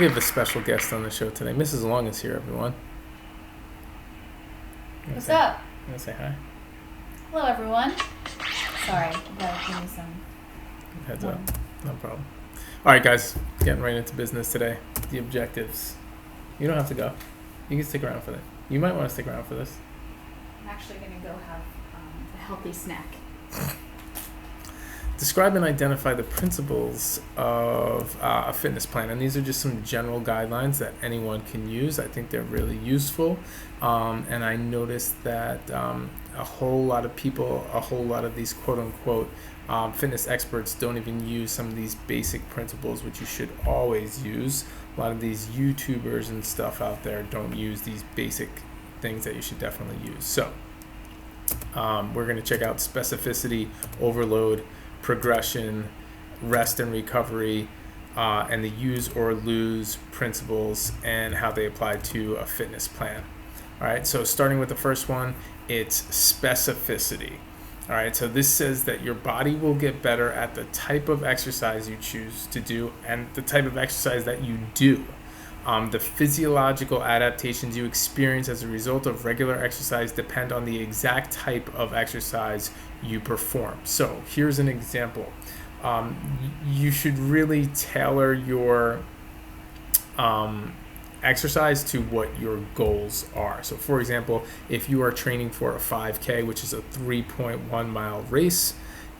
We have a special guest on the show today. Mrs. Long is here, everyone. What's up? You want to say hi? Hello, everyone. Sorry, you gotta give me some. Heads up. No problem. All right, guys. Getting right into business today. The objectives. You don't have to go. You can stick around for that. You might want to stick around for this. I'm actually gonna go have a healthy snack. Describe and identify the principles of a fitness plan. And these are just some general guidelines that anyone can use. I think they're really useful. And I noticed that a whole lot of people, a whole lot of these quote unquote fitness experts don't even use some of these basic principles, which you should always use. A lot of these YouTubers and stuff out there don't use these basic things that you should definitely use. So we're going to check out specificity, overload, progression, rest and recovery, and the use or lose principles and how they apply to a fitness plan. All right, so starting with the first one, it's specificity. All right, so this says that your body will get better at the type of exercise you choose to do and the type of exercise that you do. The physiological adaptations you experience as a result of regular exercise depend on the exact type of exercise you perform. So here's an example. You should really tailor your exercise to what your goals are. So for example, if you are training for a 5K, which is a 3.1 mile race,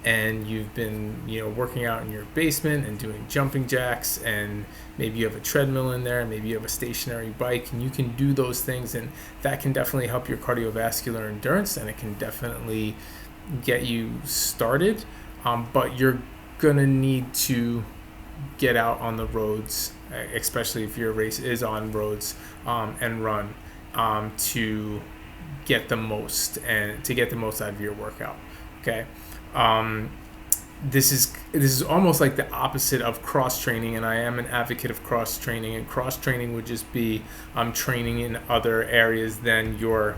and you've been working out in your basement and doing jumping jacks, and maybe you have a treadmill in there, maybe you have a stationary bike, and you can do those things, and that can definitely help your cardiovascular endurance, and it can definitely get you started, but you're gonna need to get out on the roads, especially if your race is on roads, and run to get the most out of your workout. Okay. This is almost like the opposite of cross training, and I am an advocate of cross training. And cross training would just be training in other areas than your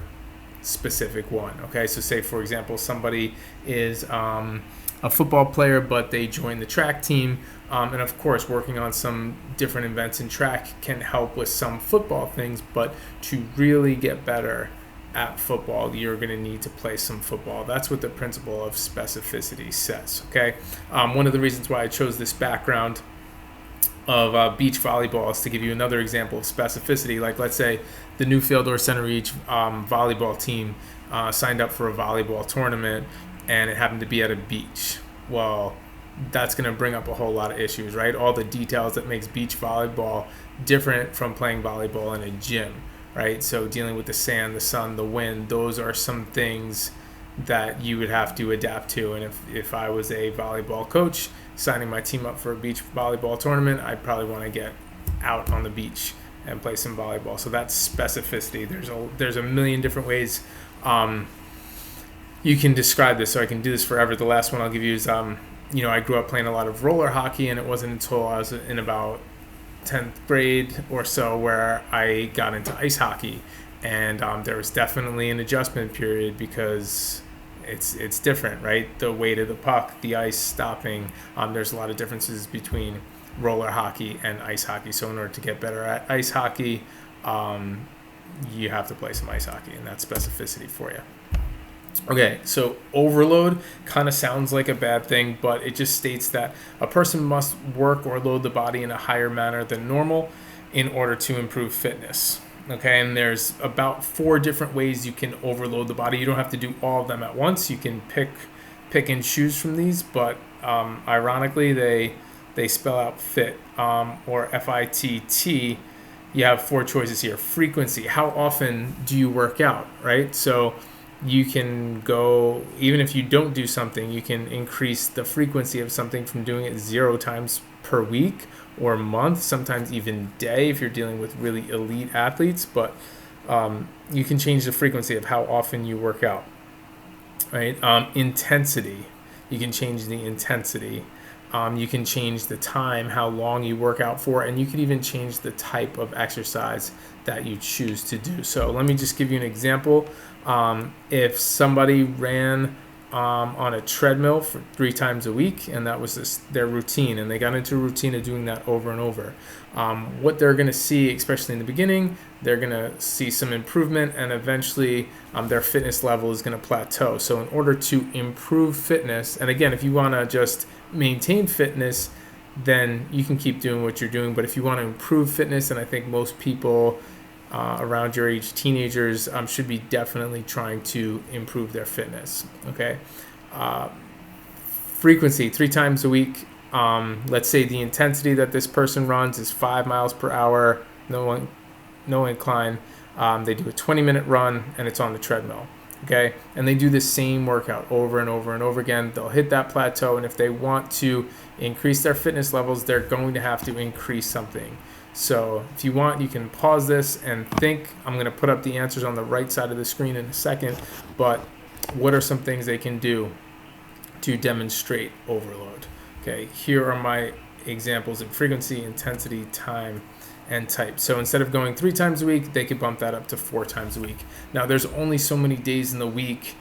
specific one. Okay, so say for example somebody is a football player, but they join the track team, and of course working on some different events in track can help with some football things, but to really get better at football, you're going to need to play some football. That's what the principle of specificity says. Okay, one of the reasons why I chose this background of beach volleyball is to give you another example of specificity. Like let's say the Newfield or Center Reach volleyball team signed up for a volleyball tournament, and it happened to be at a beach. Well, that's going to bring up a whole lot of issues, right? All the details that makes beach volleyball different from playing volleyball in a gym. Right, so dealing with the sand, the sun, the wind, those are some things that you would have to adapt to. And if I was a volleyball coach signing my team up for a beach volleyball tournament, I'd probably want to get out on the beach and play some volleyball. So that's specificity. There's a million different ways you can describe this. So I can do this forever. The last one I'll give you is I grew up playing a lot of roller hockey, and it wasn't until I was in about 10th grade or so where I got into ice hockey, and there was definitely an adjustment period because it's different, right? The weight of the puck, the ice stopping, there's a lot of differences between roller hockey and ice hockey. So in order to get better at ice hockey, you have to play some ice hockey, and that's specificity for you. Okay, so overload kind of sounds like a bad thing, but it just states that a person must work or load the body in a higher manner than normal in order to improve fitness. Okay, and there's about 4 different ways you can overload the body. You don't have to do all of them at once. You can pick and choose from these, but ironically, they spell out fit, or FITT. You have 4 choices here. Frequency, how often do you work out, right? So you can go, even if you don't do something, you can increase the frequency of something from doing it 0 times per week or month, sometimes even day if you're dealing with really elite athletes. But you can change the frequency of how often you work out, right? Intensity, you can change the intensity. You can change the time, how long you work out for, and you can even change the type of exercise that you choose to do. So let me just give you an example. If somebody ran on a treadmill for 3 times a week, and that was their routine. And they got into a routine of doing that over and over. What they're going to see, especially in the beginning, they're going to see some improvement, and eventually their fitness level is going to plateau. So in order to improve fitness, and again, if you want to just maintain fitness, then you can keep doing what you're doing. But if you want to improve fitness, and I think most people around your age, teenagers, should be definitely trying to improve their fitness. Okay. Frequency, 3 times a week. Let's say the intensity that this person runs is 5 miles per hour, no incline. They do a 20-minute run, and it's on the treadmill. Okay. And they do the same workout over and over and over again. They'll hit that plateau. And if they want to increase their fitness levels, they're going to have to increase something. So if you want, you can pause this and think. I'm going to put up the answers on the right side of the screen in a second. But what are some things they can do to demonstrate overload? Okay. Here are my examples in frequency, intensity, time, and type. So instead of going 3 times a week, they could bump that up to 4 times a week. Now, there's only so many days in the week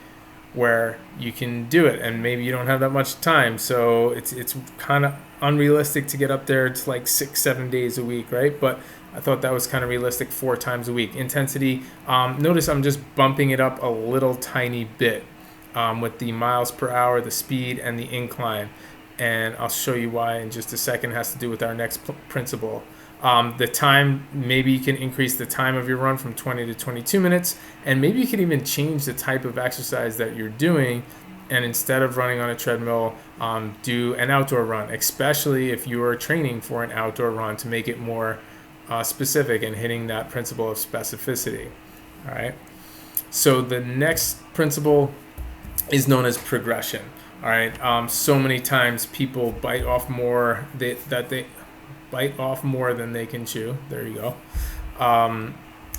where you can do it, and maybe you don't have that much time. So it's kind of unrealistic to get up there to like 6-7 days a week, right? But I thought that was kind of realistic, 4 times a week. Intensity, notice I'm just bumping it up a little tiny bit with the miles per hour, the speed, and the incline. And I'll show you why in just a second. It has to do with our next principle. The time, maybe you can increase the time of your run from 20 to 22 minutes, and maybe you can even change the type of exercise that you're doing, and instead of running on a treadmill, do an outdoor run, especially if you are training for an outdoor run, to make it more specific and hitting that principle of specificity. All right. So the next principle is known as progression. All right. So many times people bite off more bite off more than they can chew. There you go.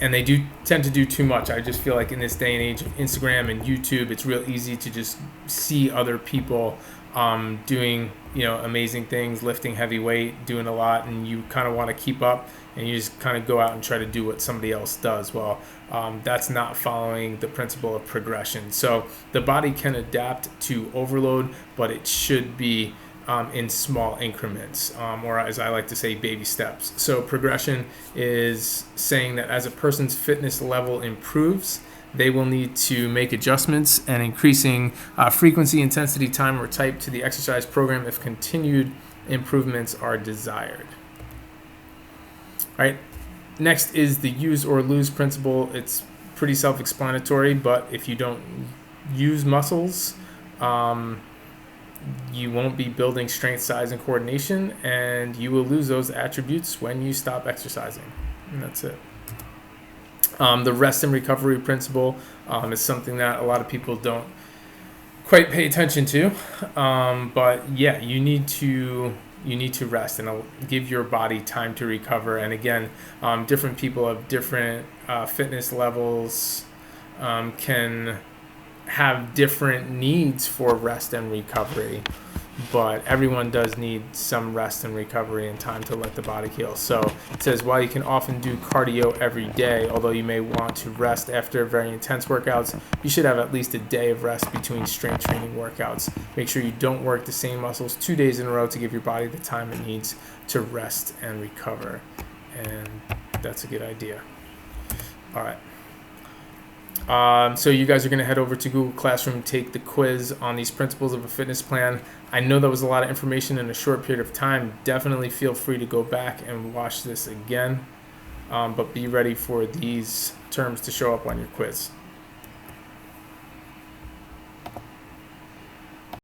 And they do tend to do too much. I just feel like in this day and age of Instagram and YouTube, it's real easy to just see other people doing, amazing things, lifting heavy weight, doing a lot, and you kind of want to keep up, and you just kind of go out and try to do what somebody else does. Well, that's not following the principle of progression. So the body can adapt to overload, but it should be in small increments, or as I like to say, baby steps. So progression is saying that as a person's fitness level improves, they will need to make adjustments and increasing frequency, intensity, time, or type to the exercise program if continued improvements are desired. All right. Next is the use or lose principle. It's pretty self-explanatory, but if you don't use muscles, you won't be building strength, size, and coordination, and you will lose those attributes when you stop exercising. And that's it. The rest and recovery principle is something that a lot of people don't quite pay attention to. But yeah, you need to rest and give your body time to recover. And again, different people of different fitness levels can have different needs for rest and recovery, but everyone does need some rest and recovery and time to let the body heal. So it says, while you can often do cardio every day, although you may want to rest after very intense workouts, you should have at least a day of rest between strength training workouts. Make sure you don't work the same muscles 2 days in a row to give your body the time it needs to rest and recover. And that's a good idea. All right. So you guys are going to head over to Google Classroom, take the quiz on these principles of a fitness plan. I know that was a lot of information in a short period of time. Definitely feel free to go back and watch this again, but be ready for these terms to show up on your quiz.